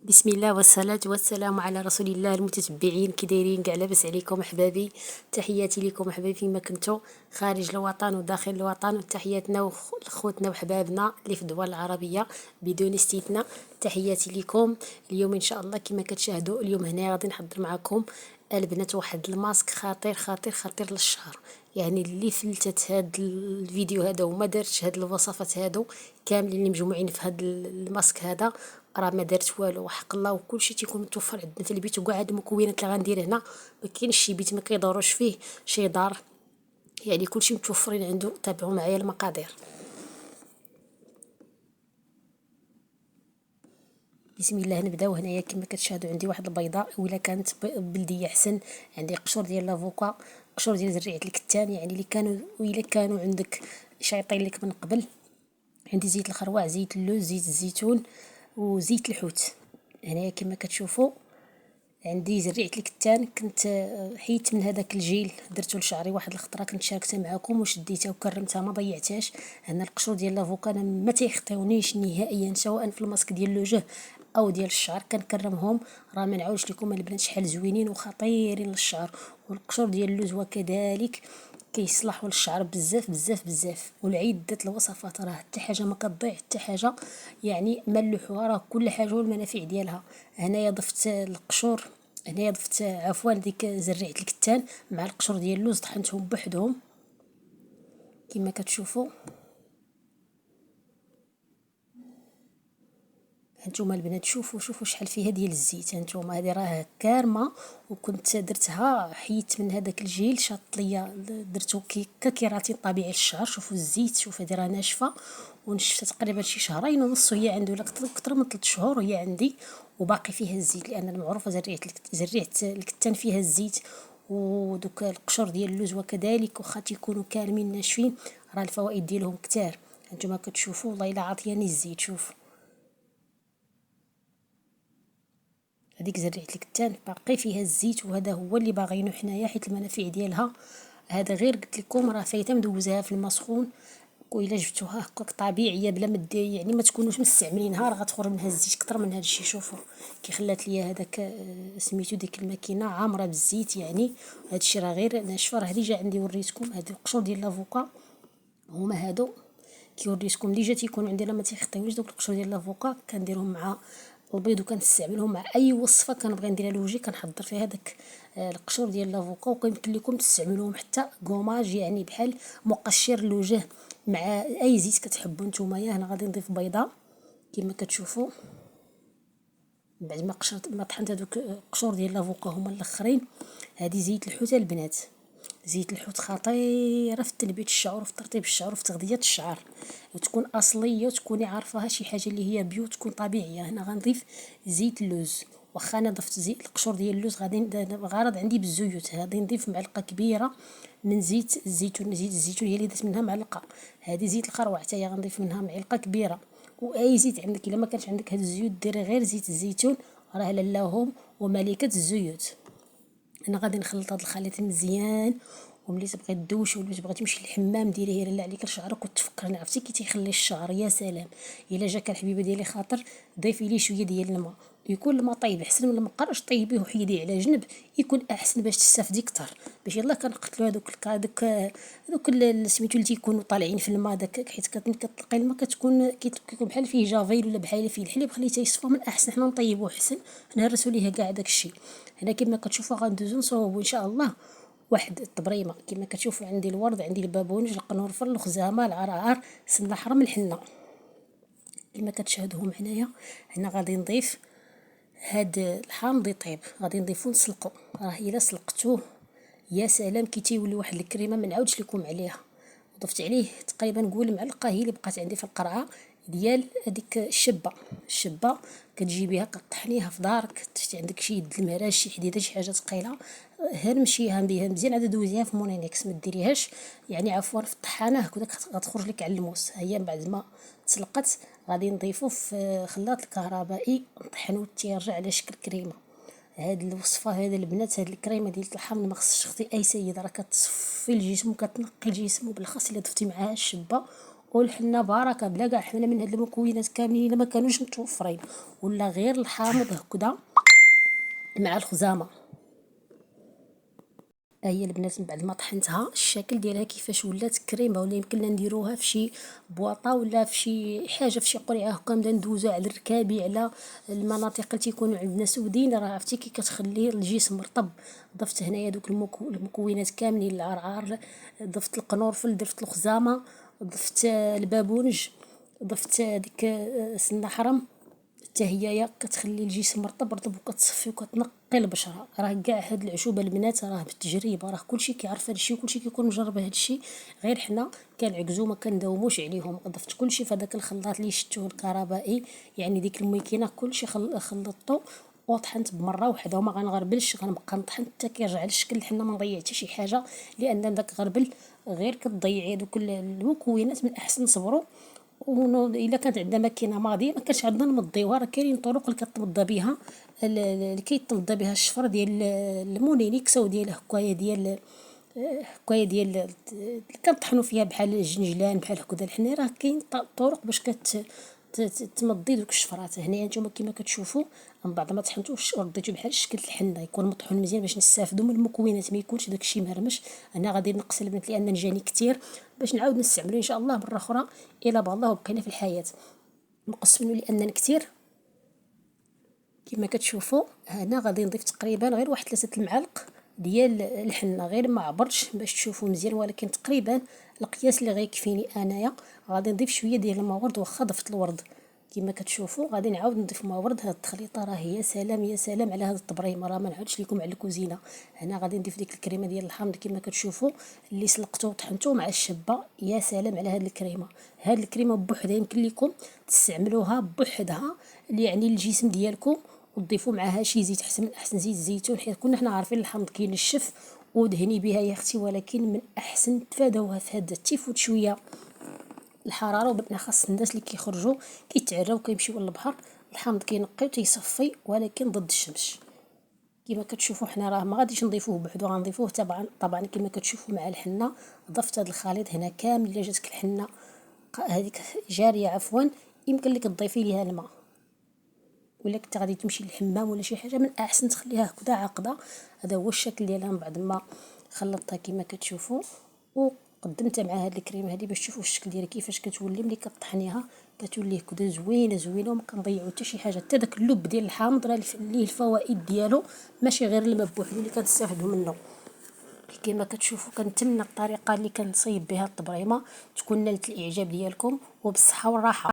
بسم الله والصلاة والسلام على رسول الله. المتتبعين كي دايرين كاع لاباس عليكم احبابي؟ تحياتي لكم احبابي فيما كنتو خارج الوطن وداخل الوطن، وتحياتنا لخوتنا وحبابنا اللي في الدول العربية بدون استثناء. تحياتي لكم. اليوم ان شاء الله كما كتشاهدوا اليوم هنا غادي نحضر معكم البنات واحد الماسك خطير خطير خطير للشعر. يعني اللي فلتت هاد الفيديو هذا وما دارتش هاد الوصفات هادو كاملين اللي مجموعين في هاد الماسك هذا، راه ما دارت والو وحق الله. وكلشي تيكون متوفر عندنا في البيت، وكاع هاد المكونات اللي غندير هنا ما كاينش شي بيت ما كيدوروش فيه شي دار، يعني كلشي متوفرين عنده. تابعوا معايا المقادير. بسم الله. نبداو هنايا كما كتشاهدوا عندي واحد البيضه، ولا كانت بلديه احسن. عندي قشور ديال لافوكا، قشور ديال زريعه الكتان، يعني اللي كانوا وإلا كانوا عندك شايطين لك من قبل. عندي زيت الخروع، زيت اللوز، زيت الزيتون، وزيت الحوت. هنايا كما كتشوفوا عندي زريعة الكتان. كنت حيدت من هذاك الجيل، درتو لشعري واحد الخطره، كنت شاركتها معكم وشديتها وكرمتها ما ضيعتهاش. هنا القشور ديال لافوكا انا ما تيخطيونيش نهائيا، سواء في الماسك ديال الوجه او ديال الشعر كنكرمهم. راه ما نعاودش لكم البنات شحال زوينين وخطيرين للشعر. والقشور ديال اللوز وكذلك كيصلحوا للشعر بزاف بزاف بزاف. والعدة الوصفات راه حتى حاجه ما كتضيع حتى حاجه، يعني ملحوها راه كل حاجه والمنافع ديالها. هنايا ضفت القشور، هنايا ضفت عفوا ديك زريعة الكتان مع القشور ديال اللوز، طحنتهم بوحدهم كما كتشوفوا. هانتوما البنات شوفوا شحال فيها ديال الزيت. هانتوما هذه راه كارمه، وكنت درتها حيدت من هذاك الجيل شاط ليا، درتو ككيراتين طبيعي للشعر. شوفوا الزيت، شوف هذه راه ناشفه ونشفت تقريبا شي شهرين ونص، وهي عندي ولا اكثر من 3 شهور وهي عندي وباقي فيها الزيت، لان المعروفه زريعه الكتان فيها الزيت. ودوك القشور ديال اللوز وكذلك واخا تيكونوا كاملين ناشفين راه الفوائد ديالهم كتار. هانتوما كتشوفوا والله الا عاطياني الزيت. شوف هذيك زريعة الكتان باقي فيها الزيت، وهذا هو اللي باغينو حنايا حيت المنافع ديالها. هذا غير قلت لكم راه فايته مدوزاها في الماء سخون، وإلا جبتوها هكاك طبيعيه بلا ما يعني ما تكونوش مستعملينها راه غتخرج منها الزيت كتر من هذا الشيء. شوفوا كي خلات ليا هذاك سميتو ديك الماكينه عامره بالزيت، يعني هذا الشيء راه غير ناشفه. راه اللي جا عندي وريتكم هذو القشور ديال لافوكا، هما هادو كي وريتكم اللي جا تيكون عندنا ما تيخطيوش. دوك القشور ديال لافوكا كنديرهم مع البيض وكنستعملهم مع اي وصفه كنبغي نديرها لوجهي، كنحضر فيها داك القشور ديال لافوكا. وكيمكن لكم تستعملوهم حتى كوماج، يعني بحال مقشر للوجه مع اي زيت كتحبوا نتوما. هنا غادي نضيف بيضه كما كتشوفوا بعد ما قشرت ما طحنت هذوك القشور ديال لافوكا هما الاخرين. هذه زيت الحوت البنات، زيت الحوت خطيره في تنبيت الشعر وفي ترطيب الشعر وفي تغذيه الشعر، وتكون اصليه وتكوني عارفاها شي حاجه اللي هي بيو تكون طبيعيه. هنا غنضيف زيت اللوز، واخا انا ضفت زيت القشور ديال اللوز غادي غرض عندي بالزيوت. غادي نضيف معلقه كبيره من زيت الزيتون، زيت الزيتون هي اللي درت منها معلقه. هذه زيت الخروع حتى هي غنضيف منها معلقه كبيره. واي زيت عندك، الا ما كانش عندك هاد الزيوت ديري غير زيت الزيتون، راه لالاهم وملكه الزيوت. انا غادي نخلط هاد الخليط مزيان، وملي تبغي تدوشي ولا تبغي تمشي للحمام ديريه لا عليك لشعرك وتفكر. عرفتي كي تيخلي الشعر يا سلام. الا جاك الحبيبه ديالي خاطر ضيفي ليه شويه ديال الماء، يكون الماء طيب احسن من المقرش، طيبيه وحيديه على جنب يكون احسن باش تستافدي كتر. باش يلاه كنقتلوا هذوك سميتو اللي تيكونوا طالعين في الماء داك، حيت كتلقاي الماء كيكون بحال فيه جافيل ولا بحال فيه الحليب، خليته يصفى من احسن حنا نطيبوه احسن نهرسوا ليه كاع داك الشيء. هنا كما كتشوفوا غندوزو نصوبوا ان شاء الله واحد الطبريمه. كما كتشوفوا عندي الورد، عندي البابونج، القرنفل، الخزامه، العرعر، سن حرم، الحنه كما كتشاهدوا هنايا. هنا غادي نضيف هاد الحامض يطيب، غادي نضيفو نسلقو. راه الا سلقتوه يا سلام كي تيولي واحد الكريمه ما نعاودش لكم عليها. ضفت عليه تقريبا نقول معلقه هي اللي بقات عندي في القرعه ديال هذيك الشبه كتجيبيها كطحنيها في دارك، عندك شي يد المراج شي حديده شي حاجه ثقيله هرمشيها بها مزيان، عاد دوزيها في مونينيكس ما ديريهاش يعني عفوا في الطحانه هكذاك غتخرج لك على الموس. هي بعد ما تسلقت غادي نضيفو في خلاط الكهربائي نطحنو تيرجع على شكل كريمه. هاد الوصفه هذا البنات، هاد الكريمه ديال الحمض ما خصش تخدي اي سيد، راه كتصفي الجسم وكتنقي الجسم، وبالخاص الا ضفتي معاها الشبه والحنه بركه بلا كاع حنا من هاد المكونات كاملين الا ما كانوش متوفرين، ولا غير الحامض هكذا مع الخزامه. هي البنات من بعد ما طحنتها الشكل ديالها كيفاش ولات كريمه، ولا يمكن نديروها في شي بواطه ولا في شي حاجه في شي قرعه هكا نبدا ندوزوها على الركابي على المناطق اللي تيكونوا عندنا سودين. راه عرفتي كي كتخلي الجسم رطب. ضفت هنايا دوك المكونات كاملين، العرعر، ضفت القرنفل، ضفت الخزامه، ضفت البابونج، ضفت ديك سنه حرم حتى هي كتخلي الجسم رطب وكتصفي وكتنقي البشره. راه كاع هاد العشوبه البنات راه بالتجربه، راه كلشي كيعرف هادشي وكلشي كيكون مجرب هادشي، غير حنا كنعكزو ما كنداوموش عليهم. ضفت كلشي في هذاك الخلاط اللي شفتوه الكهربائي، يعني ديك الماكينه كلشي خلطته وطحنت بمره واحده وما غنغربلش، غنبقى نطحن حتى كيرجع للشكل الحنه. ما نضيع حتى شي حاجه، لان داك غربل غير كتضيعي دوك المكونات. من احسن نصبروا، الا كانت عندنا ماكينه ماضيه ما كانش عندنا نمضيوها. راه كاينين طرق اللي كتمضى بها، اللي كيتمضى بها الشفر ديال المونينيكس او ديال هكايا ديال هكايا ديال اللي كنطحنوا فيها بحال الجنجلان بحال هكذا الحنا. راه كاين طرق باش تمضي دوك الشفرات. هنايا نتوما كما كتشوفوا من بعد ما طحنتوش رديتو بحال شكل الحنه، يكون مطحون مزيان باش نستافدوا من المكونات، ما يكونش داكشي مهرمش. انا غادي نقص البنات لان جاني كثير باش نعاود نستعملو ان شاء الله مره اخرى الا بغى الله وبقينا في الحياه. نقص منه لان كثير. كما كتشوفوا هنا غادي نضيف تقريبا غير واحد 3 المعالق ديال الحنه، غير ما عبرتش باش تشوفوا مزيان، ولكن تقريبا القياس اللي غيكفيني انايا. غادي نضيف شويه ديال الماء ورد، واخا ضفت الورد كما كتشوفوا غادي نعاود نضيف ماء ورد. هاد التخليطه راه يا سلام يا سلام على هاد الطبريمه، راه ما نعاودش لكم على الكوزينه. هنا غادي نضيف ديك الكريمه ديال الحامض كما كتشوفوا اللي سلقته وطحنته مع الشبه. يا سلام على هاد الكريمه. هاد الكريمه بوحدها يمكن لكم تستعملوها بوحدها يعني الجسم ديالكم، وتضيفوا معها شي زيت احسن من احسن زيت الزيتون، حيت كنا حنا عارفين الحامض كينشف. ودهني بها يا اختي، ولكن من احسن تفادوها في هذا التيفوت شويه الحراره، وبالاخص الناس اللي كيخرجوا كيتعراو كيمشيو للبحر. الحامض كينقي وتيصفي ولكن ضد الشمس. كما كتشوفوا حنا راه ما غاديش نضيفوه بوحدو، غنضيفوه طبعا كما كتشوفوا مع الحنه. ضفت هذا الخليط هنا كامل. الا جاتك الحنه هذيك جاريه عفوا يمكن لك تضيفي ليها الماء، ولا كنت غادي تمشي للحمام ولا شي حاجه من احسن تخليها هكذا عاقده. هذا هو الشكل ديالها من بعد ما خلطتها كما كتشوفوا. وقدمتها مع هاد الكريمه هذه باش تشوفوا الشكل ديالها كيفاش كتولي ملي كطحنيها، كتولي هكذا زوينه زوينه وما كنضيعوا حتى شي حاجه. حتى داك اللب ديال الحامض راه ليه الفوائد ديالو، ماشي غير الماء بوحدو اللي كنستافدوا منه. كما كتشوفوا كنتمنى الطريقه اللي كنصايب بها الطبريمه تكون نالت الاعجاب ديالكم، وبالصحه والراحه.